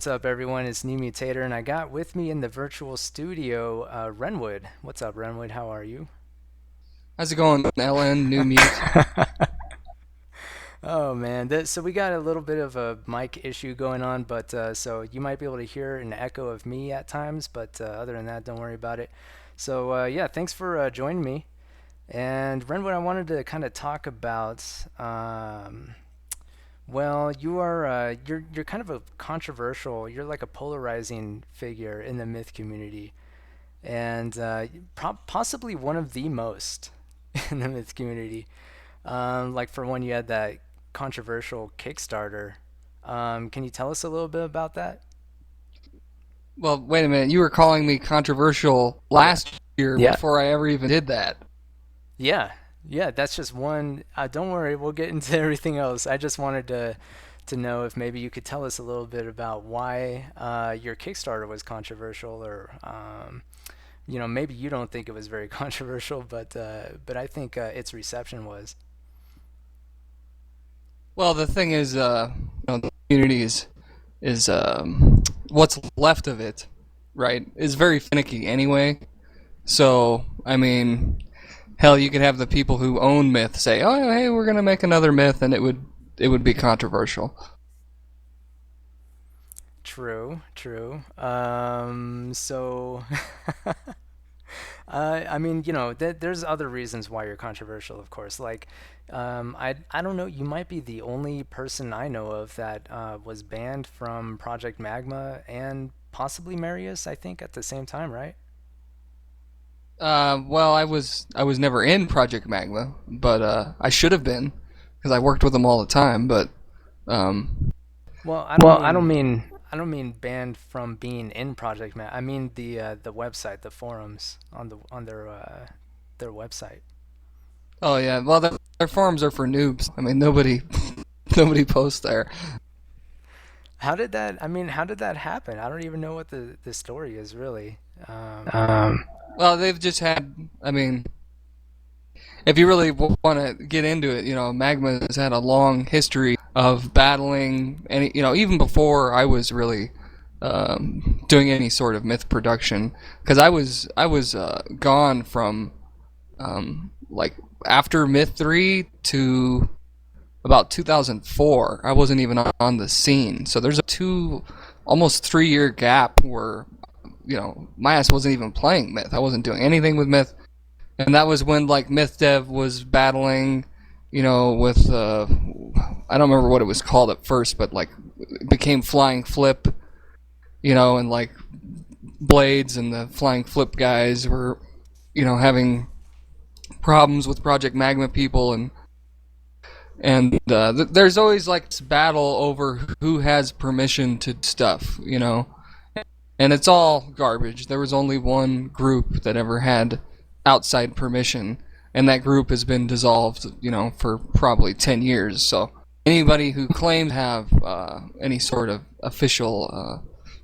What's up, everyone? It's New Mutator, and I got with me in the virtual studio Renwood. What's up, Renwood? How are you? How's it going, LN, new mute? Oh man, so we got a little bit of a mic issue going on, but so you might be able to hear an echo of me at times, but other than that, don't worry about it. So yeah, thanks for joining me. And Renwood, I wanted to kind of talk about. Well, you're kind of a controversial. You're like a polarizing figure in the myth community, and possibly one of the most in the myth community. Like for one, you had that controversial Kickstarter. Can you tell us a little bit about that? Well, wait a minute. You were calling me controversial last year Yeah. before I ever even did that. Yeah, yeah. That's just one. Don't worry, we'll get into everything else. I just wanted to know if maybe you could tell us a little bit about why your Kickstarter was controversial, or maybe you don't think it was very controversial, but I think its reception was. Well, the thing is, the community is what's left of it, right? Is very finicky anyway. So, I mean, hell, you could have the people who own myth say, "Oh, hey, we're gonna make another myth," and it would be controversial. True, true. So, I mean, there's other reasons why you're controversial, of course. Like, I don't know, you might be the only person I know of that was banned from Project Magma and possibly Marius, I think, at the same time, right? Well, I was never in Project Magma, but I should have been because I worked with them all the time. But um, Well, I don't mean banned from being in Project Magma. I mean the website, the forums on their website. oh yeah, well their forums are for noobs. I mean nobody nobody posts there. How did that happen? I don't even know what the story is really. Um, well, they've just had. I mean, if you really want to get into it, Magma has had a long history of battling, and even before I was really doing any sort of myth production, because I was gone from like after Myth 3 to about 2004. I wasn't even on the scene, so there's a almost 3 year gap where my ass wasn't even playing Myth. I wasn't doing anything with Myth, and that was when like Myth Dev was battling, with I don't remember what it was called at first, but like it became Flying Flip, and like Blades and the Flying Flip guys were, having problems with Project Magma people, and there's always like this battle over who has permission to stuff, and it's all garbage. There was only one group that ever had outside permission, and that group has been dissolved, for probably 10 years. So anybody who claims to have any sort of official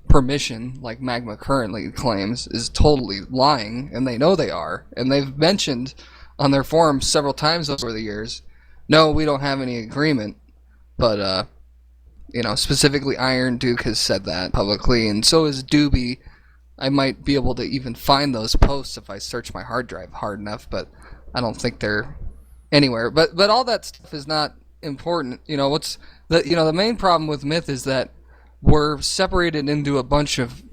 permission, like Magma currently claims, is totally lying, and they know they are. And they've mentioned on their forums several times over the years, no, we don't have any agreement, but specifically Iron Duke has said that publicly, and so is Doobie. I might be able to even find those posts if I search my hard drive hard enough, but I don't think they're anywhere. But all that stuff is not important. What's the main problem with Myth is that we're separated into a bunch of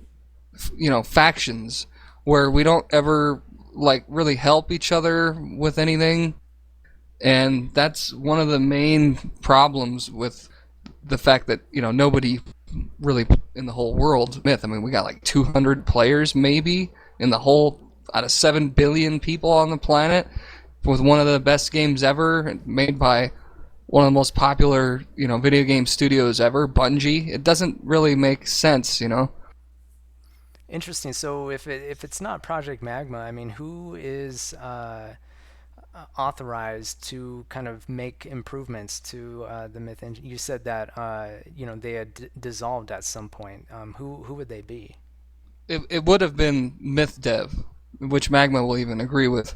factions where we don't ever like really help each other with anything, and that's one of the main problems with the fact that nobody really in the whole world Myth. I mean, we got like 200 players maybe in the whole out of 7 billion people on the planet, with one of the best games ever made by one of the most popular video game studios ever, Bungie. It doesn't really make sense. Interesting. So if it's not Project Magma, I mean, who is authorized to kind of make improvements to the myth engine? You said that they had dissolved at some point. Who would they be? It would have been Myth Dev, which Magma will even agree with.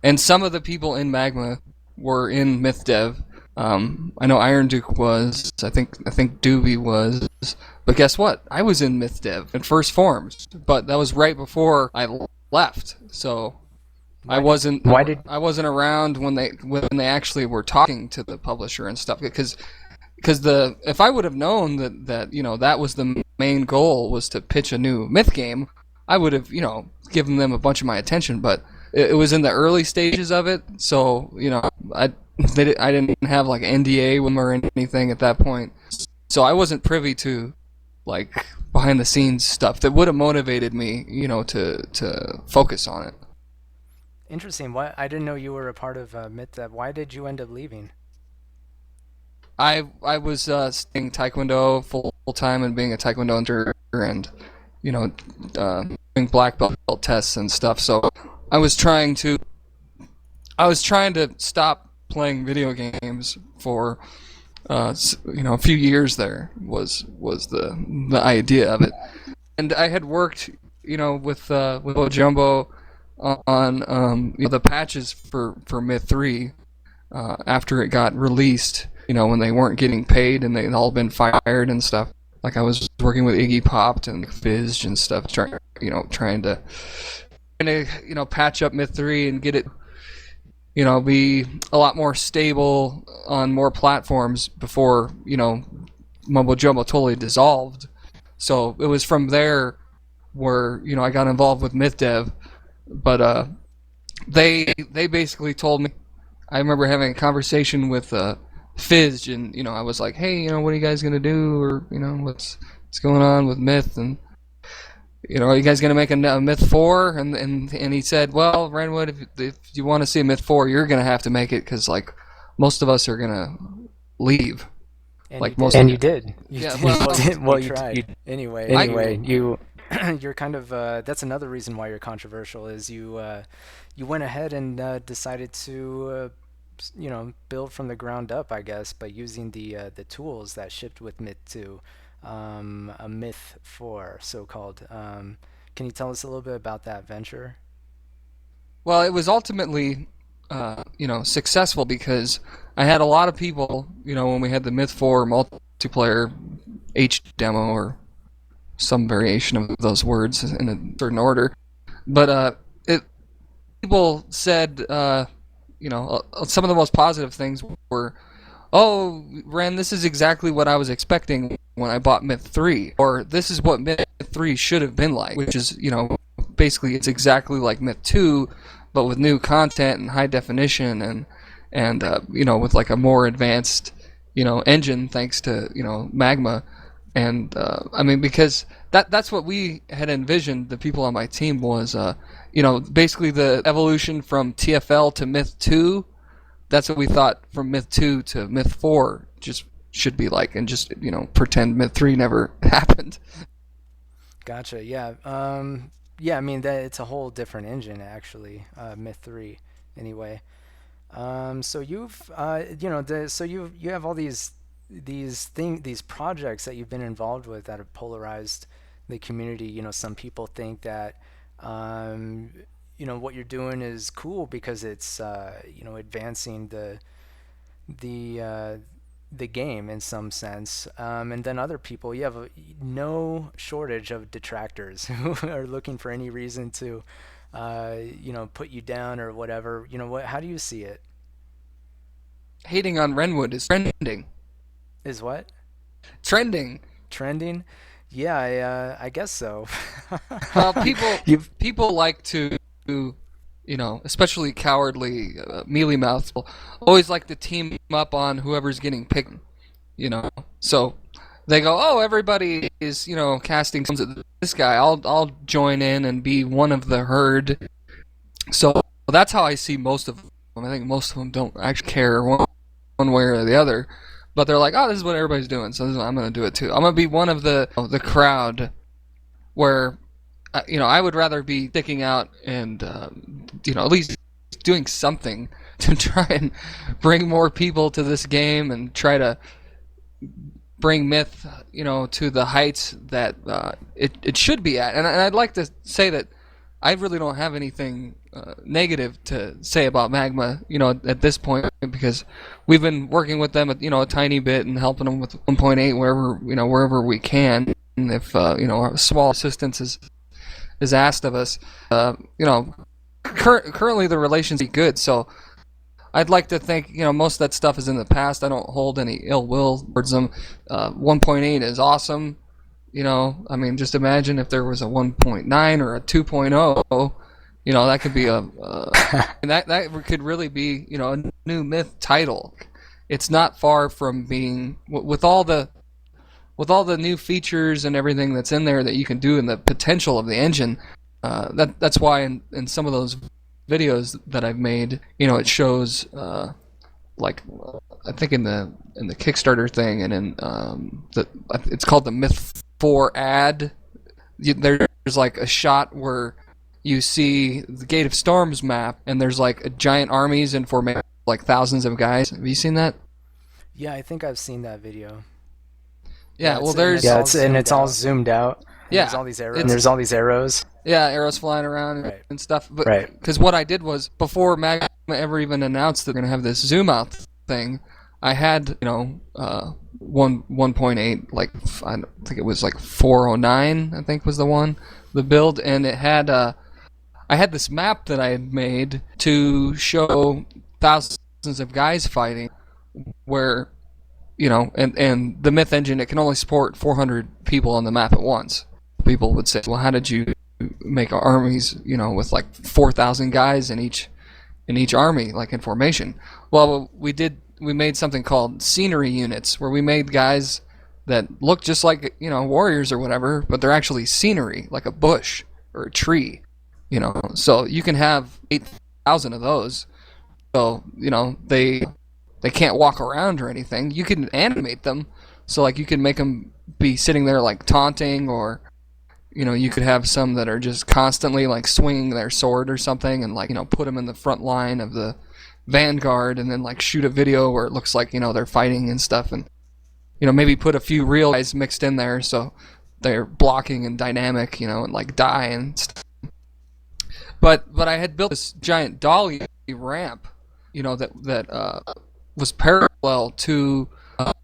And some of the people in Magma were in Myth Dev. I know Iron Duke was. I think Doobie was. But guess what? I was in Myth Dev in first forms, but that was right before I left. So I wasn't around when they actually were talking to the publisher and stuff, because if I would have known that that was the main goal, was to pitch a new Myth game, I would have given them a bunch of my attention. But it was in the early stages of it, so I didn't have like NDA with them or anything at that point, so I wasn't privy to like behind the scenes stuff that would have motivated me to focus on it. Interesting. What, I didn't know you were a part of MidDev. Why did you end up leaving? I was studying Taekwondo full time and being a Taekwondo instructor, and doing black belt tests and stuff. So I was trying to stop playing video games for a few years. There was the idea of it, and I had worked with Jumbo on the patches for Myth 3 after it got released, when they weren't getting paid and they'd all been fired and stuff. Like I was working with Iggy Popped and Fizz and stuff, trying to patch up Myth 3 and get it be a lot more stable on more platforms before Mumbo Jumbo totally dissolved. So it was from there where I got involved with Myth Dev. But they basically told me. I remember having a conversation with Fizz, and I was like, hey, what are you guys gonna do, or what's going on with Myth, and are you guys gonna make a Myth 4? And he said, well, Renwood, if you want to see a Myth 4, you're gonna have to make it, because like most of us are gonna leave. And like you most. Did. And you did. You tried. Anyway, you're kind of that's another reason why you're controversial, is you went ahead and decided to build from the ground up, I guess, by using the tools that shipped with Myth 2, a Myth 4 so-called. Can you tell us a little bit about that venture? Well, it was ultimately successful because I had a lot of people, when we had the Myth 4 multiplayer H demo, or some variation of those words in a certain order, but people said, some of the most positive things were, oh, Ren, this is exactly what I was expecting when I bought Myth 3, or this is what Myth 3 should have been like, which is, basically it's exactly like Myth 2, but with new content and high definition and with like a more advanced, engine, thanks to, Magma. And because that's what we had envisioned. The people on my team was, basically the evolution from TFL to Myth 2. That's what we thought from Myth 2 to Myth 4 just should be like, and just pretend Myth 3 never happened. Gotcha. Yeah. Yeah. I mean, it's a whole different engine actually. Myth 3, anyway. So you've so you have all these projects that you've been involved with that have polarized the community. Some people think that what you're doing is cool because it's advancing the game in some sense, and then other people, you have no shortage of detractors who are looking for any reason to put you down or whatever. How do you see it? Hating on Renwood is trending. Is what? Trending. Trending? Yeah, I guess so. Well, people like to, especially cowardly, mealy mouths, always like to team up on whoever's getting picked. So they go, oh, everybody is casting stones at this guy. I'll join in and be one of the herd. So that's how I see most of them. I think most of them don't actually care one way or the other. But they're like, oh, this is what everybody's doing, so I'm going to do it too. I'm going to be one of the crowd where, I would rather be sticking out and, at least doing something to try and bring more people to this game and try to bring Myth, to the heights that it should be at. And I'd like to say that I really don't have anything negative to say about Magma, at this point, because we've been working with them, a tiny bit and helping them with 1.8 wherever we can. And if small assistance is asked of us, currently the relations are good. So I'd like to think, most of that stuff is in the past. I don't hold any ill will towards them. 1.8 is awesome. I mean, just imagine if there was a 1.9 or a 2.0. That could be that could really be, a new myth title. It's not far from being, with all the new features and everything that's in there that you can do, and the potential of the engine. That's why in some of those videos that I've made, it shows like I think in the Kickstarter thing, and in it's called the Myth 4 ad. There's like a shot where you see the Gate of Storms map, and there's like a giant armies and formation, like thousands of guys. Have you seen that? Yeah, I think I've seen that video. Yeah, well, it's all zoomed out. Yeah, there's all these arrows. And there's all these arrows. Yeah, arrows flying around and stuff. But right. Because what I did was, before Magma ever even announced that they're gonna have this zoom out thing, I had 1.8, like I think it was like 409, I think was the build, and it had I had this map that I had made to show thousands of guys fighting, where and the Myth engine, it can only support 400 people on the map at once. People would say, well, how did you make armies, with like 4,000 guys in each army, like in formation? Well, we made something called scenery units, where we made guys that look just like, warriors or whatever, but they're actually scenery, like a bush or a tree, so you can have 8,000 of those. So, they can't walk around or anything. You can animate them, so like you can make them be sitting there like taunting, or you could have some that are just constantly like swinging their sword or something, and like put them in the front line of the vanguard, and then like shoot a video where it looks like they're fighting and stuff, and maybe put a few real guys mixed in there so they're blocking and dynamic, and like die and stuff. But I had built this giant dolly ramp, that was parallel to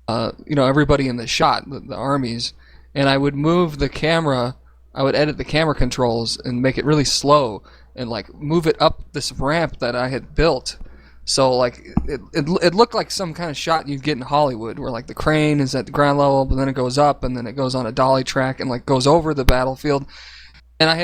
everybody in the shot, the armies, and I would move the camera. I would edit the camera controls and make it really slow, and like move it up this ramp that I had built. So like it looked like some kind of shot you'd get in Hollywood, where like the crane is at the ground level, but then it goes up, and then it goes on a dolly track and like goes over the battlefield. And I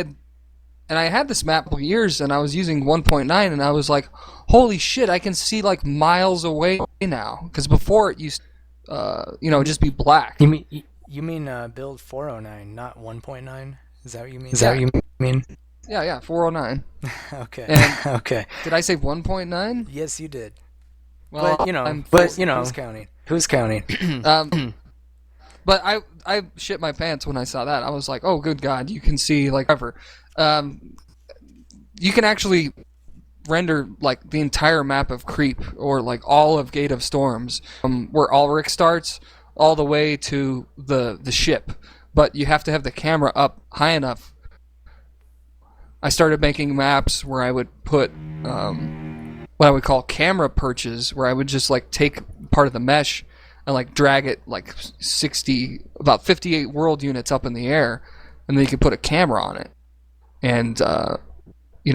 had this map for years, and I was using 1.9, and I was like, holy shit, I can see like miles away now, because before it used just be black. You mean build 409, not 1.9? Is that what you mean? Is that what you mean? Yeah, 409. Okay. Okay. Did I say 1.9? Yes, you did. Well, who's counting? Who's counting? But I shit my pants when I saw that. I was like, oh, good God, you can see like ever. You can actually render like the entire map of Creep, or like all of Gate of Storms, from where Ulrich starts all the way to the ship. But you have to have the camera up high enough. I started making maps where I would put what I would call camera perches, where I would just like take part of the mesh and like drag it like about 58 world units up in the air, and then you can put a camera on it. And you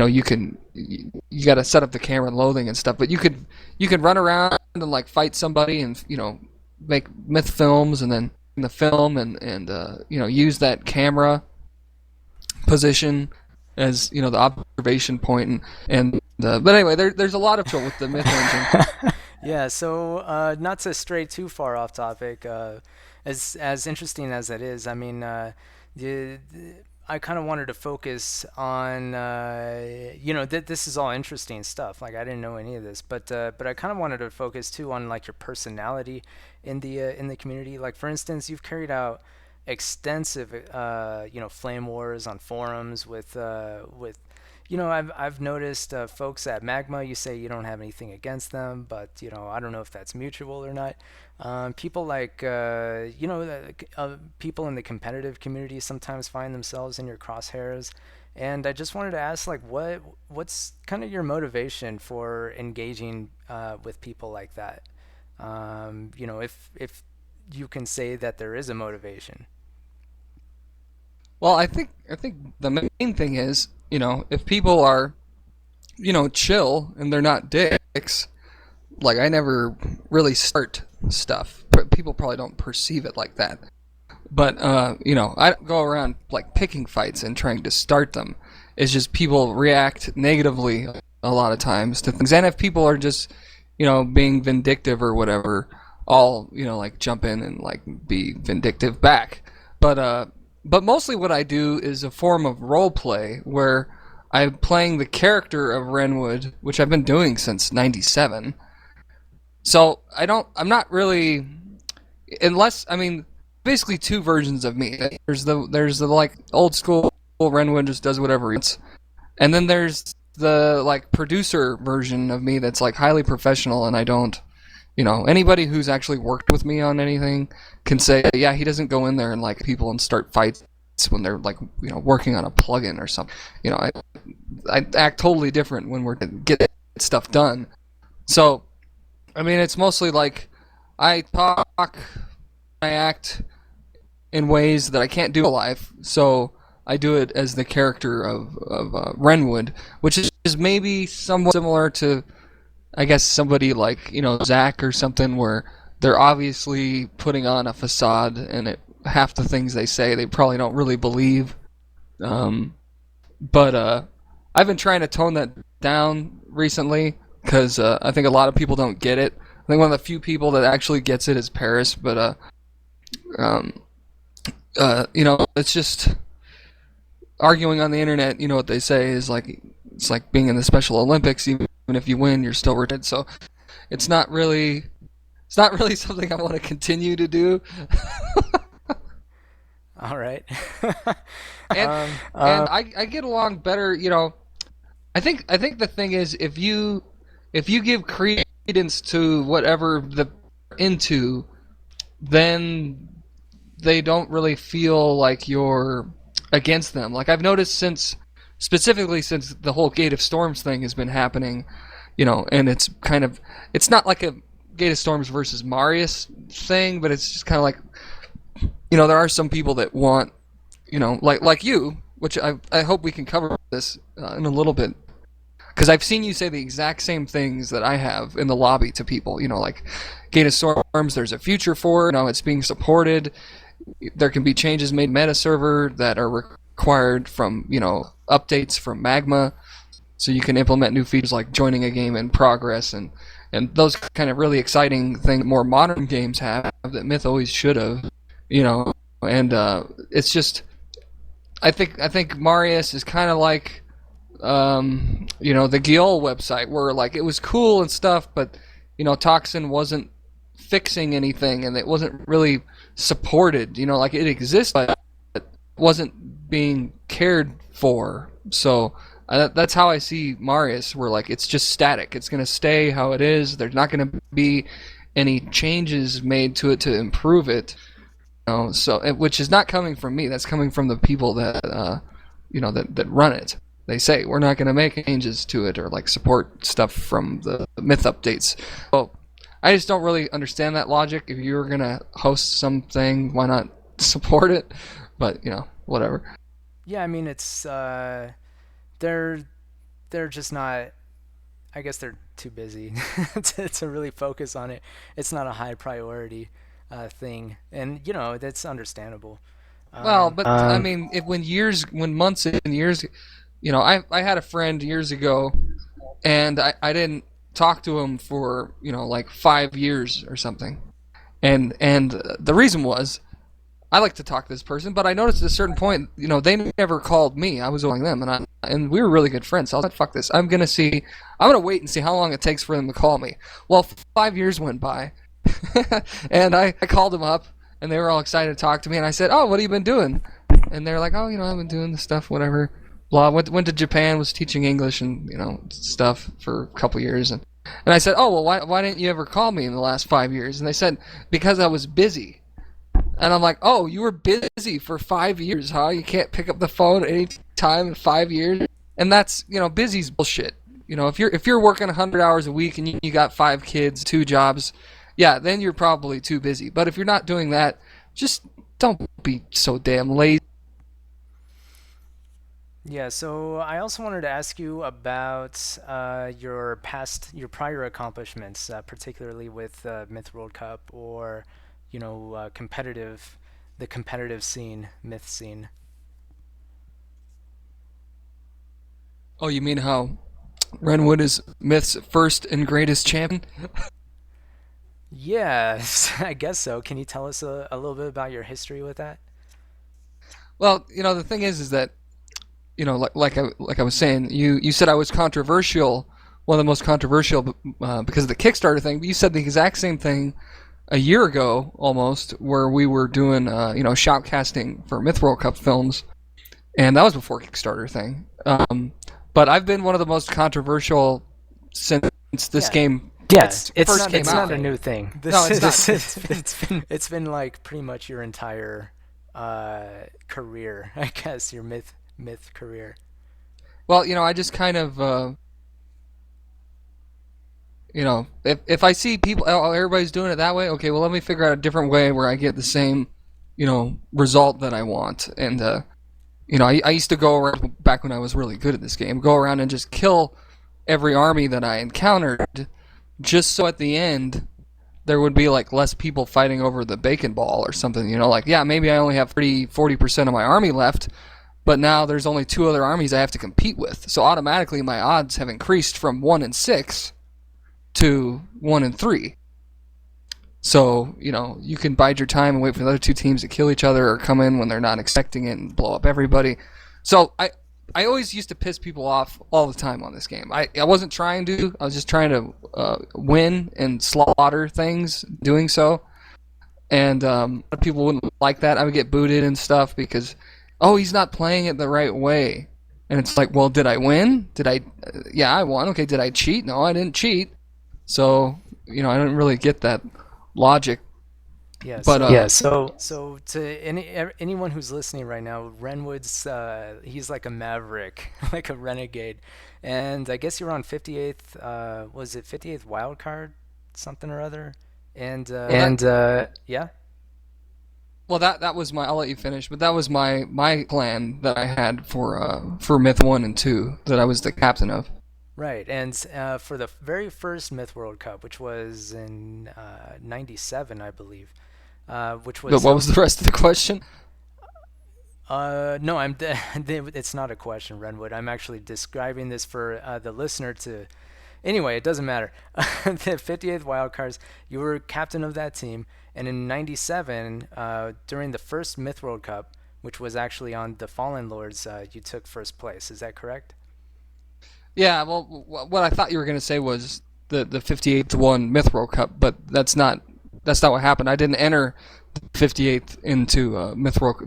got to set up the camera and loading and stuff, but you could run around and like fight somebody, and make myth films, and then in the film and use that camera position as the observation point, but anyway, there's a lot of trouble with the myth engine. Yeah, so not to stray too far off topic, as interesting as that is, I mean, I kind of wanted to focus on, this is all interesting stuff. Like, I didn't know any of this, but I kind of wanted to focus too on like your personality in the community. Like, for instance, you've carried out extensive, flame wars on forums with. I've noticed folks at Magma. You say you don't have anything against them, but I don't know if that's mutual or not. People like people in the competitive community sometimes find themselves in your crosshairs, And I just wanted to ask, like, what's kind of your motivation for engaging with people like that? If you can say that there is a motivation. Well, I think the main thing is, if people are, chill and they're not dicks, like I never really start stuff. People probably don't perceive it like that. But I don't go around like picking fights and trying to start them. It's just people react negatively a lot of times to things, and if people are just being vindictive or whatever, I'll like jump in and like be vindictive back. But mostly what I do is a form of role play where I'm playing the character of Renwood, which I've been doing since '97. So I'm not really, unless, I mean, basically two versions of me. There's the like old school Renwood just does whatever he wants, and then there's the like producer version of me that's like highly professional, and I don't, anybody who's actually worked with me on anything can say, yeah, he doesn't go in there and like people and start fights when they're like working on a plugin or something. I act totally different when we're getting stuff done. So I mean, it's mostly like I talk, I act in ways that I can't do in life, so I do it as the character of Renwood, which is maybe somewhat similar to, I guess, somebody like, Zach or something, where they're obviously putting on a facade, and half the things they say they probably don't really believe. But I've been trying to tone that down recently, because I think a lot of people don't get it. I think one of the few people that actually gets it is Paris, but um, it's just arguing on the internet. You know what they say is like it's like being in the Special Olympics. Even if you win, you're still retired. So it's not really something I want to continue to do. All right. And I get along better. I think the thing is, if you give credence to whatever they're into, then they don't really feel like you're against them. Like I've noticed specifically since the whole Gate of Storms thing has been happening, and it's not like a Gate of Storms versus Marius thing, but it's just kind of like, there are some people that want, like you, which I hope we can cover this in a little bit. Because I've seen you say the exact same things that I have in the lobby to people. Like Gate of Storms, there's a future for it. It's being supported. There can be changes made meta server that are required from, updates from Magma. So you can implement new features like joining a game in progress and those kind of really exciting things more modern games have that Myth always should have. And it's just, I think Marius is kind of like, the Giol website, where like it was cool and stuff, but Toxin wasn't fixing anything, and it wasn't really supported. Like it exists, but it wasn't being cared for. So that's how I see Marius, where like it's just static. It's gonna stay how it is. There's not gonna be any changes made to it to improve it. So which is not coming from me. That's coming from the people that that run it. They say we're not going to make changes to it or like support stuff from the myth updates. Well, I just don't really understand that logic. If you're going to host something, why not support it? But whatever. Yeah, I mean it's they're just not. I guess they're too busy to really focus on it. It's not a high priority thing, and that's understandable. Well, but I mean, when months and years, I had a friend years ago, and I didn't talk to him for like 5 years or something, and the reason was I like to talk to this person, but I noticed at a certain point, they never called me. I was calling them, and we were really good friends. So I was like, fuck this. I'm gonna wait and see how long it takes for them to call me. Well, 5 years went by, and I called them up, and they were all excited to talk to me, and I said, oh, what have you been doing? And they're like, oh, I've been doing this stuff, whatever. Blah. Went to Japan, was teaching English and stuff for a couple years, and I said, oh, well, why didn't you ever call me in the last 5 years? And they said, because I was busy. And I'm like, oh, you were busy for 5 years, huh? You can't pick up the phone any time in 5 years, and that's busy's bullshit. If you're working 100 hours a week and you got 5 kids, 2 jobs, yeah, then you're probably too busy. But if you're not doing that, just don't be so damn lazy. Yeah, so I also wanted to ask you about your prior accomplishments, particularly with Myth World Cup or, the competitive scene, myth scene. Oh, you mean how Renwood is Myth's first and greatest champion? Yes, I guess so. Can you tell us a little bit about your history with that? Well, the thing is that like I was saying, you said I was controversial, one of the most controversial because of the Kickstarter thing. But you said the exact same thing a year ago, almost, where we were doing shoutcasting for Myth World Cup films, and that was before Kickstarter thing. But I've been one of the most controversial since this Yeah, game yeah. first came It's out. not a new thing. No, it's not. It's been like pretty much your entire career, I guess, your myth career. Well, I just kind of if I see people, oh, everybody's doing it that way, okay, well, let me figure out a different way where I get the same, result that I want. And, I used to go around, back when I was really good at this game, go around and just kill every army that I encountered, just so at the end, there would be, like, less people fighting over the bacon ball or something, like, yeah, maybe I only have 40% of my army left, but now there's only 2 other armies I have to compete with. So automatically my odds have increased from 1 in 6 to 1 in 3. So, you can bide your time and wait for the other 2 teams to kill each other or come in when they're not expecting it and blow up everybody. So I always used to piss people off all the time on this game. I wasn't trying to. I was just trying to win and slaughter things doing so. And a lot of people wouldn't like that. I would get booted and stuff because, oh, he's not playing it the right way. And it's like, well, did I win? Yeah, I won. Okay, did I cheat? No, I didn't cheat. So, I didn't really get that logic. Yeah, But so to anyone who's listening right now, Renwood's he's like a maverick, like a renegade, and I guess you're on 58th. Was it 58th wild card, something or other? And yeah, well, that was my. I'll let you finish. But that was my plan that I had for Myth 1 and 2 that I was the captain of. right. And for the very first Myth World Cup, which was in '97, I believe, which But was what was the rest of the question? no, it's not a question, Renwood. I'm actually describing this for the listener to. Anyway, it doesn't matter. The 58th Wildcards, you were captain of that team, and in '97, during the first Myth World Cup, which was actually on the Fallen Lords, you took first place. Is that correct? Yeah. Well, what I thought you were going to say was the 58th one Myth World Cup, but that's not what happened. I didn't enter the 58th into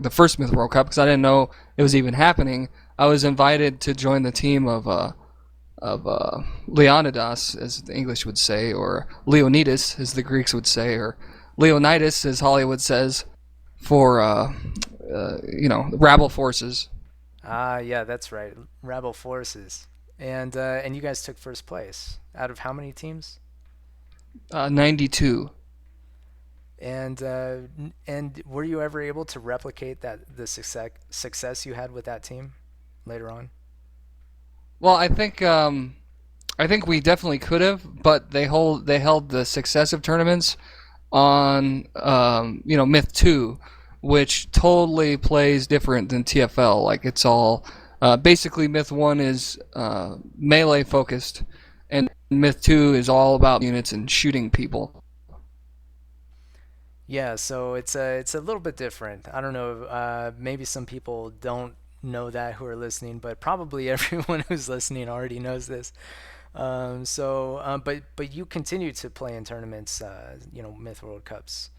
the first Myth World Cup because I didn't know it was even happening. I was invited to join the team of Leonidas, as the English would say, or Leonidas, as the Greeks would say, or Leonidas, as Hollywood says, for Rabble forces. Ah, yeah, that's right. Rabble forces, and you guys took first place out of how many teams? 92. And were you ever able to replicate the success you had with that team later on? Well, I think we definitely could have, but they held the successive tournaments on Myth 2, which totally plays different than TFL. Like it's all basically Myth 1 is melee focused, and Myth 2 is all about units and shooting people. Yeah, so it's a little bit different. I don't know. Maybe some people don't know that who are listening, but probably everyone who's listening already knows this. But you continue to play in tournaments, Myth World Cups,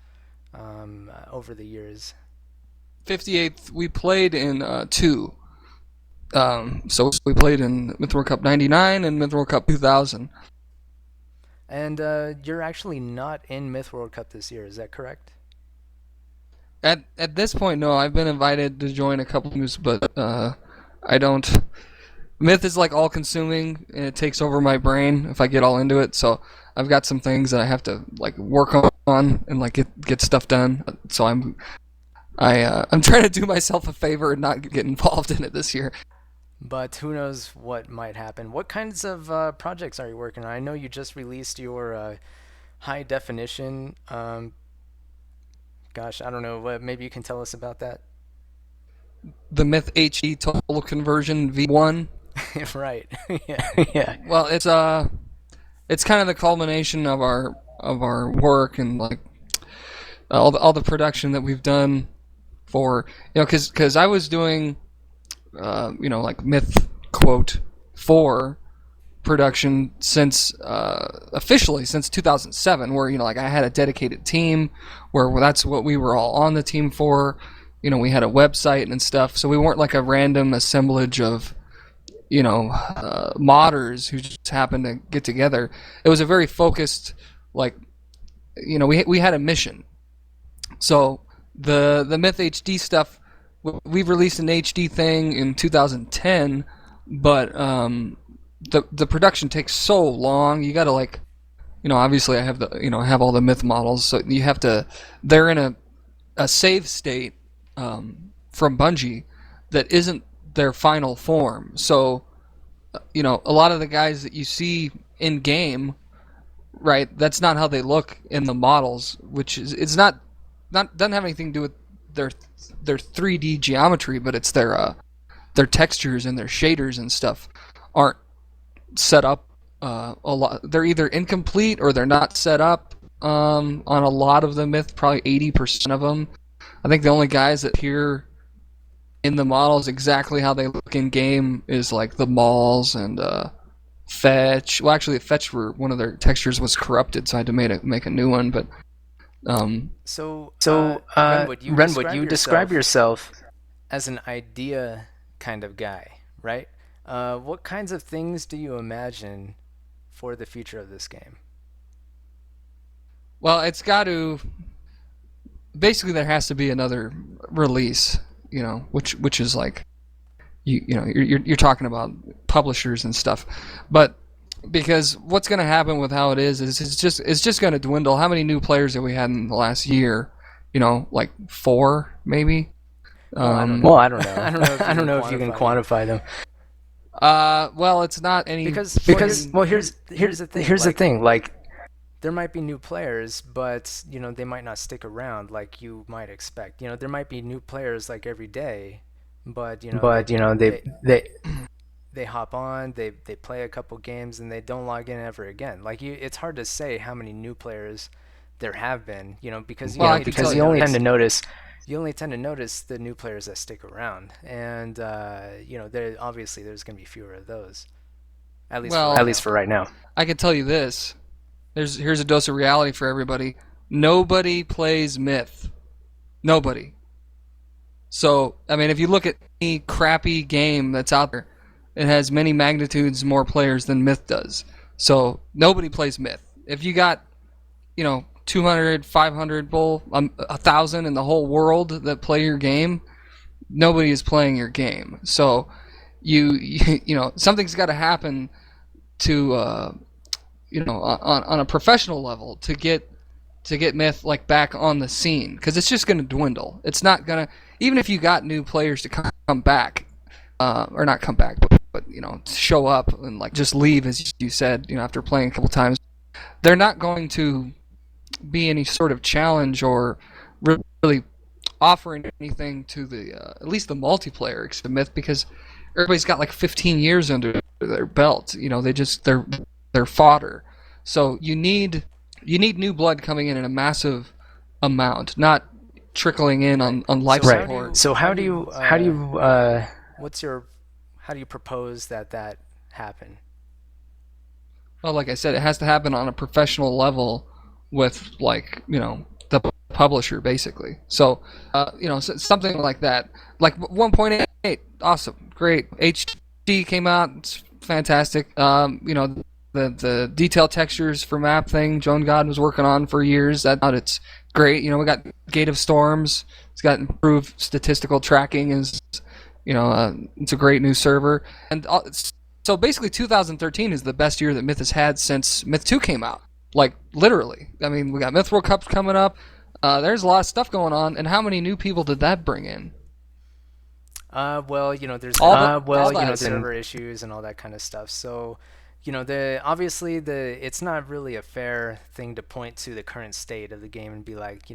over the years. 58th, we played in 2. So we played in Myth World Cup 99 and Myth World Cup 2000. And you're actually not in Myth World Cup this year, is that correct? At this point, no. I've been invited to join a couple teams, but I don't. Myth is like all consuming and it takes over my brain if I get all into it. So I've got some things that I have to like work on and like get stuff done. So I'm trying to do myself a favor and not get involved in it this year. But who knows what might happen. What kinds of projects are you working on? I know you just released your high definition. Gosh, I don't know. Maybe you can tell us about that. The Myth HD Total Conversion V1. Right. Yeah. Yeah. Well, it's kind of the culmination of our work and like all the production that we've done for because I was doing like Myth quote 4 production since officially since 2007, where like I had a dedicated team where that's what we were all on the team for. We had a website and stuff, so we weren't like a random assemblage of modders who just happened to get together. It was a very focused, like, we had a mission. So the Myth HD stuff, we've released an HD thing in 2010, but the production takes so long. You got to like, obviously I have I have all the Myth models, so you have to. They're in a save state from Bungie that isn't their final form. So, a lot of the guys that you see in game, right? That's not how they look in the models, which is it's not doesn't have anything to do with their 3D geometry, but it's their textures and their shaders and stuff aren't set up a lot. They're either incomplete or they're not set up on a lot of the Myth, probably 80% of them. I think the only guys that appear in the models exactly how they look in game is like the malls and fetch. Well, actually, fetch one of their textures was corrupted, so I had to make a new one. But Renwood, you describe yourself as an idea kind of guy, right? What kinds of things do you imagine for the future of this game? Well, it's got to. Basically, there has to be another release, which is like, you're talking about publishers and stuff, but because what's going to happen with how it is it's just going to dwindle. How many new players have we had in the last year? Like 4 maybe. I don't know. I don't know if you can quantify them. Well, it's not any because here's the thing. Like, there might be new players, but they might not stick around like you might expect. There might be new players like every day, but they hop on, they play a couple games, and they don't log in ever again. Like it's hard to say how many new players there have been. Because you only tend to notice the new players that stick around, and obviously there's going to be fewer of those. At least for right now. I can tell you this. Here's a dose of reality for everybody. Nobody plays Myth. Nobody. So, I mean, if you look at any crappy game that's out there, it has many magnitudes more players than Myth does. So, nobody plays Myth. If you got, 200, 500, 1,000 in the whole world that play your game, nobody is playing your game. So, something's got to happen to... on a professional level to get Myth like back on the scene, because it's just going to dwindle. It's not going to, even if you got new players to come back, or not come back, but show up and like just leave, as you said, after playing a couple times, they're not going to be any sort of challenge or really offering anything to the at least the multiplayer except Myth, because everybody's got like 15 years under their belt. They're fodder. So you need new blood coming in a massive amount, not trickling in on life support. So how do you propose that happen? Well, like I said, it has to happen on a professional level with like the publisher basically. So something like that, like 1.8, awesome, great. HD came out, it's fantastic. The detail textures for map thing JonGod was working on for years. It's great. We got Gate of Storms. It's got improved statistical tracking. Is It's a great new server, and so basically 2013 is the best year that Myth has had since Myth 2 came out. Like literally, I mean, we got Myth World Cups coming up. There's a lot of stuff going on, and how many new people did that bring in? Well, there's server issues and all that kind of stuff. So, obviously it's not really a fair thing to point to the current state of the game and be like,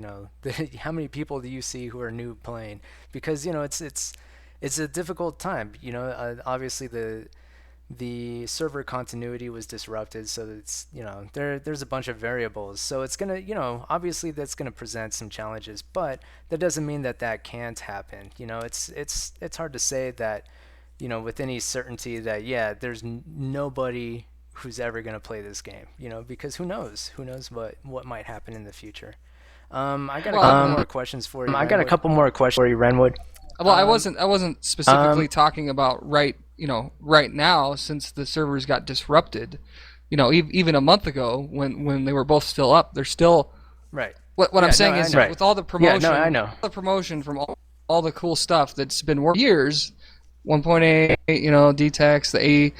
how many people do you see who are new playing? Because it's a difficult time. Obviously the server continuity was disrupted, so it's there's a bunch of variables, so it's gonna obviously that's gonna present some challenges, but that doesn't mean that can't happen. It's hard to say that with any certainty that there's nobody who's ever gonna play this game, because who knows what might happen in the future. I got a couple more questions for you. Renwood. Well, I wasn't specifically talking about right now, since the servers got disrupted. Even a month ago when they were both still up, they're still right. What I'm saying is, with all the promotion, I know. The promotion from all the cool stuff that's been working years, 1.8, Dtex, the A,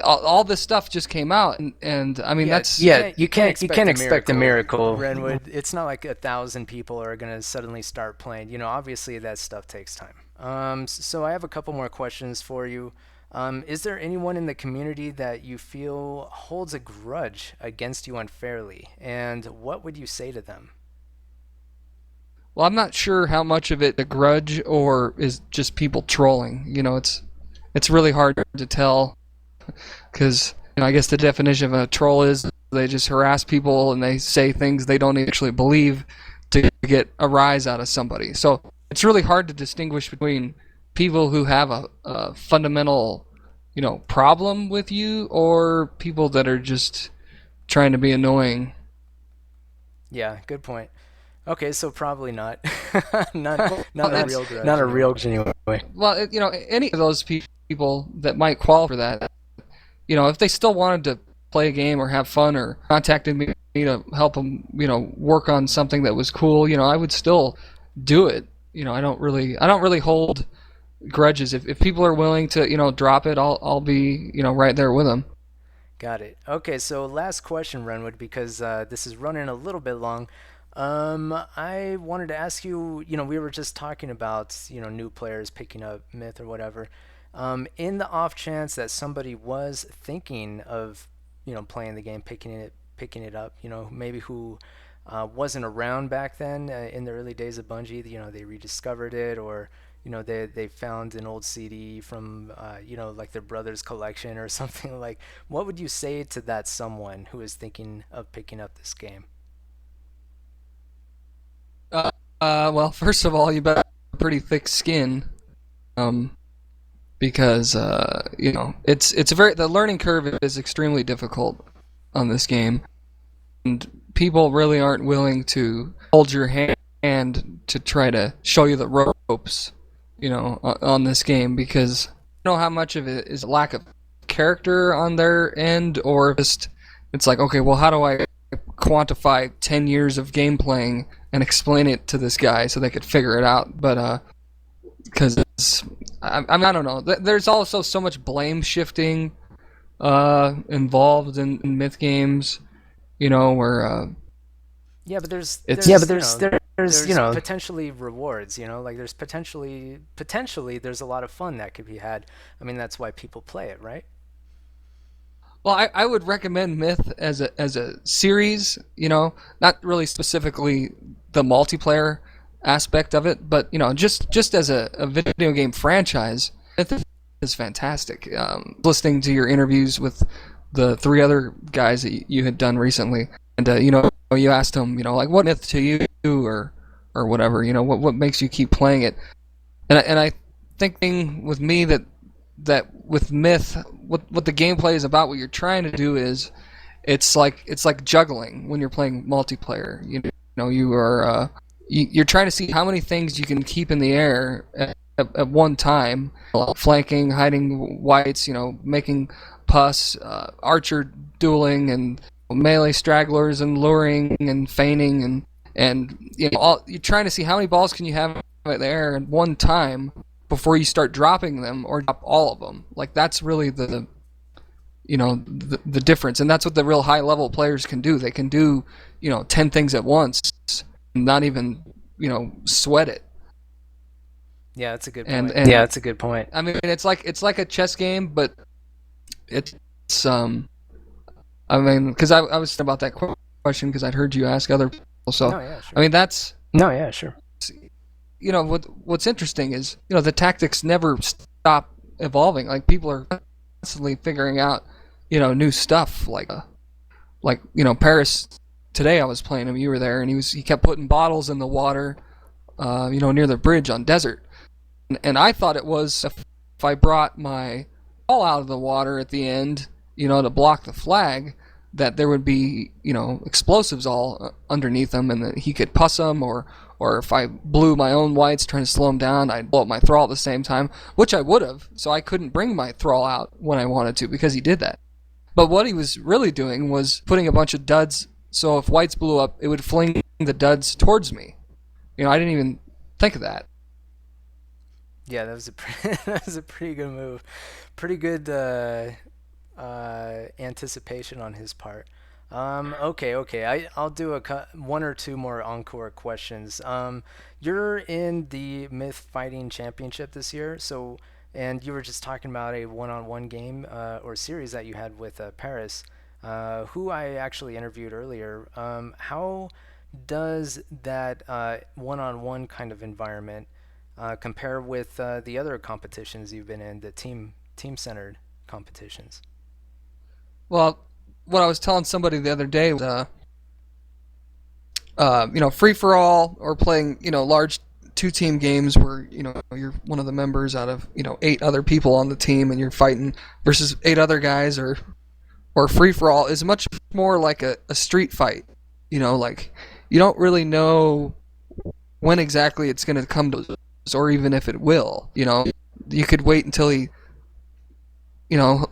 all this stuff just came out, and I mean you can't expect a miracle, Renwood. It's not like 1,000 people are gonna suddenly start playing. Obviously that stuff takes time. So I have a couple more questions for you. Is there anyone in the community that you feel holds a grudge against you unfairly, and what would you say to them? Well, I'm not sure how much of it a grudge or is just people trolling. It's really hard to tell, because I guess the definition of a troll is they just harass people and they say things they don't actually believe to get a rise out of somebody. So it's really hard to distinguish between people who have a fundamental problem with you, or people that are just trying to be annoying. Yeah, good point. Okay, so probably not. not a real grudge. Not a real genuine way. Well, any of those people that might qualify for that, if they still wanted to play a game or have fun or contacted me to help them, work on something that was cool, I would still do it. I don't really hold grudges. If people are willing to, drop it, I'll be, right there with them. Got it. Okay, so last question, Renwood, because this is running a little bit long. I wanted to ask you, we were just talking about, new players picking up Myth or whatever. In the off chance that somebody was thinking of, playing the game, picking it up, maybe who wasn't around back then in the early days of Bungie, they rediscovered it, or they found an old CD from like their brother's collection or something. Like, what would you say to that someone who is thinking of picking up this game? Well, first of all, you better have a pretty thick skin, because the learning curve is extremely difficult on this game, and people really aren't willing to hold your hand to try to show you the ropes, on this game, because I don't know how much of it is a lack of character on their end, or just it's like, okay, well, how do I quantify 10 years of game playing and explain it to this guy so they could figure it out? But because I don't know. There's also so much blame shifting involved in Myth games, where there's potentially rewards, like there's potentially there's a lot of fun that could be had. I mean, that's why people play it, right? Well, I would recommend Myth as a series, not really specifically the multiplayer aspect of it, but just as a video game franchise. Myth is fantastic. Listening to your interviews with the 3 other guys that you had done recently, and you asked them, like, what Myth to you, or whatever, what makes you keep playing it, and I think with me that with Myth, what the gameplay is about, what you're trying to do is, it's like juggling when you're playing multiplayer. You're trying to see how many things you can keep in the air at one time, flanking, hiding whites, making pus, archer dueling, and melee stragglers, and luring and feigning, and you're trying to see how many balls can you have in the air at one time before you start dropping them, or drop all of them. Like, that's really the difference, and that's what the real high level players can do. They can do 10 things at once, and not even sweat it. Yeah, that's a good And point. and Yeah, that's a good point. I mean, it's like a chess game, but it's I mean, because I was thinking about that question because I'd heard you ask other people. So No, yeah, sure. I mean, that's No, yeah, sure. what's interesting is the tactics never stop evolving. Like, people are constantly figuring out new stuff. Like Paris today. I was playing him. You were there, and he kept putting bottles in the water, near the bridge on desert. And I thought it was if I brought my ball out of the water at the end, to block the flag, that there would be, explosives all underneath them, and that he could puss them, or if I blew my own whites trying to slow him down, I'd blow up my thrall at the same time, which I would have, so I couldn't bring my thrall out when I wanted to because he did that. But what he was really doing was putting a bunch of duds, so if whites blew up, it would fling the duds towards me. I didn't even think of that. Yeah, that was that was a pretty good move. Pretty good anticipation on his part. Okay. I'll do one or two more encore questions. You're in the Myth Fighting Championship this year, and you were just talking about a one-on-one game or series that you had with Paris, who I actually interviewed earlier. How does that one-on-one kind of environment compare with the other competitions you've been in, the team-centered competitions? Well, what I was telling somebody the other day was, free for all, or playing, large two-team games where, you're one of the members out of, 8 other people on the team, and you're fighting versus 8 other guys, or free for all is much more like a street fight. Like, you don't really know when exactly it's going to come to, or even if it will. You could wait until he to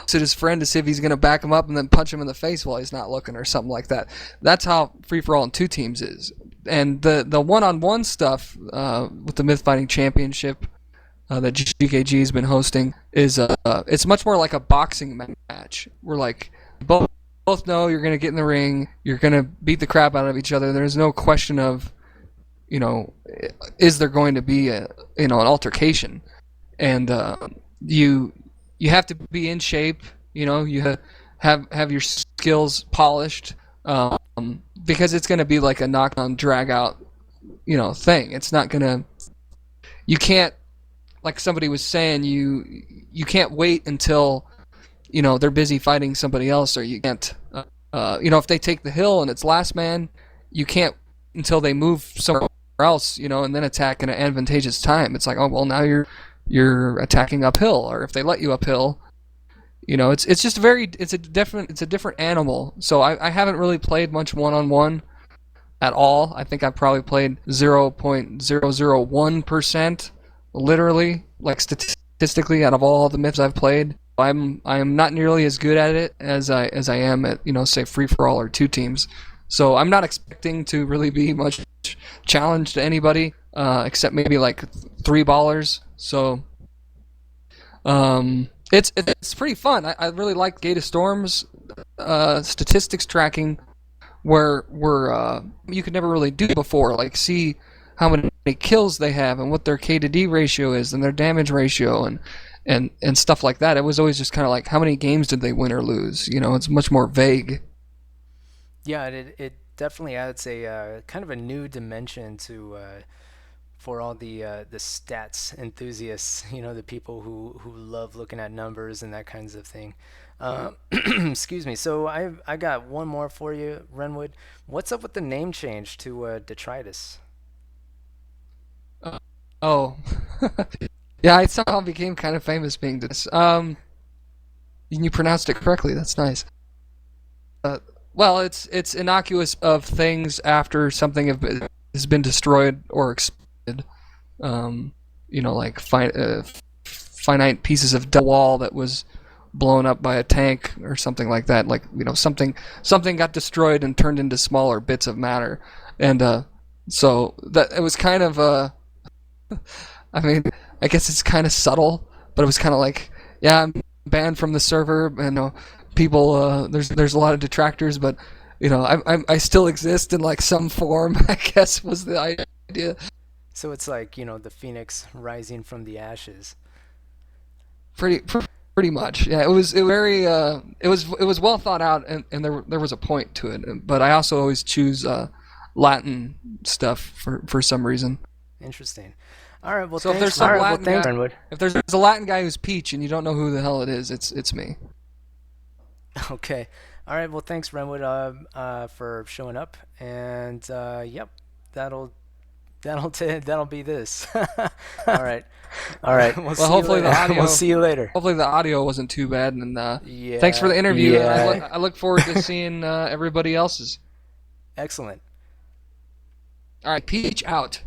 his friend to see if he's going to back him up and then punch him in the face while he's not looking, or something like that. That's how free-for-all in 2 teams is. And the one-on-one stuff with the Myth Fighting Championship that GKG has been hosting is it's much more like a boxing match. We're like, both know you're going to get in the ring, you're going to beat the crap out of each other. There's no question of, is there going to be an altercation? And you have to be in shape, you have your skills polished, because it's going to be like a knock-on, drag-out, thing. It's not going to... You can't, like somebody was saying, you can't wait until, they're busy fighting somebody else, or you can't... if they take the hill and it's last man, you can't until they move somewhere else, and then attack in an advantageous time. It's like, oh, well, now you're attacking uphill, or if they let you uphill, it's just it's a different animal. So I haven't really played much one-on-one at all. I think I've probably played 0.001%, literally, like statistically, out of all the myths I've played. I'm not nearly as good at it as I am at, say, free for all or 2 teams. So I'm not expecting to really be much challenge to anybody, except maybe like 3 ballers. So it's pretty fun. I really like Gate of Storm's statistics tracking, where you could never really do before, like see how many kills they have and what their K to D ratio is and their damage ratio and stuff like that. It was always just kind of like, how many games did they win or lose? It's much more vague. Yeah, it definitely adds a kind of a new dimension to for all the stats enthusiasts, the people who love looking at numbers and that kinds of thing. Excuse me. So I got one more for you, Renwood. What's up with the name change to Detritus? Oh, yeah, I somehow became kind of famous being this. You pronounced it correctly. That's nice. Well, it's innocuous of things after something has been destroyed or exploded. Like finite pieces of wall that was blown up by a tank or something like that. Like, something got destroyed and turned into smaller bits of matter, and so that it was kind of I mean, I guess it's kind of subtle, but it was kind of like, yeah, I'm banned from the server, and people, there's a lot of detractors, but I still exist in like some form. I guess was the idea. So it's like, the phoenix rising from the ashes. Pretty much, yeah. It was very it was well thought out, and there was a point to it. But I also always choose Latin stuff for some reason. Interesting. All right, well, So thanks. Renwood. If there's a Latin guy who's Peach and you don't know who the hell it is, it's me. Okay. All right, well, thanks, Renwood, for showing up. And yep, that'll be this. All right. All right. Well, hopefully the audio. We'll see you later. Hopefully the audio wasn't too bad, and Yeah. thanks for the interview. Yeah. I look forward to seeing everybody else's. Excellent. All right, Peach out.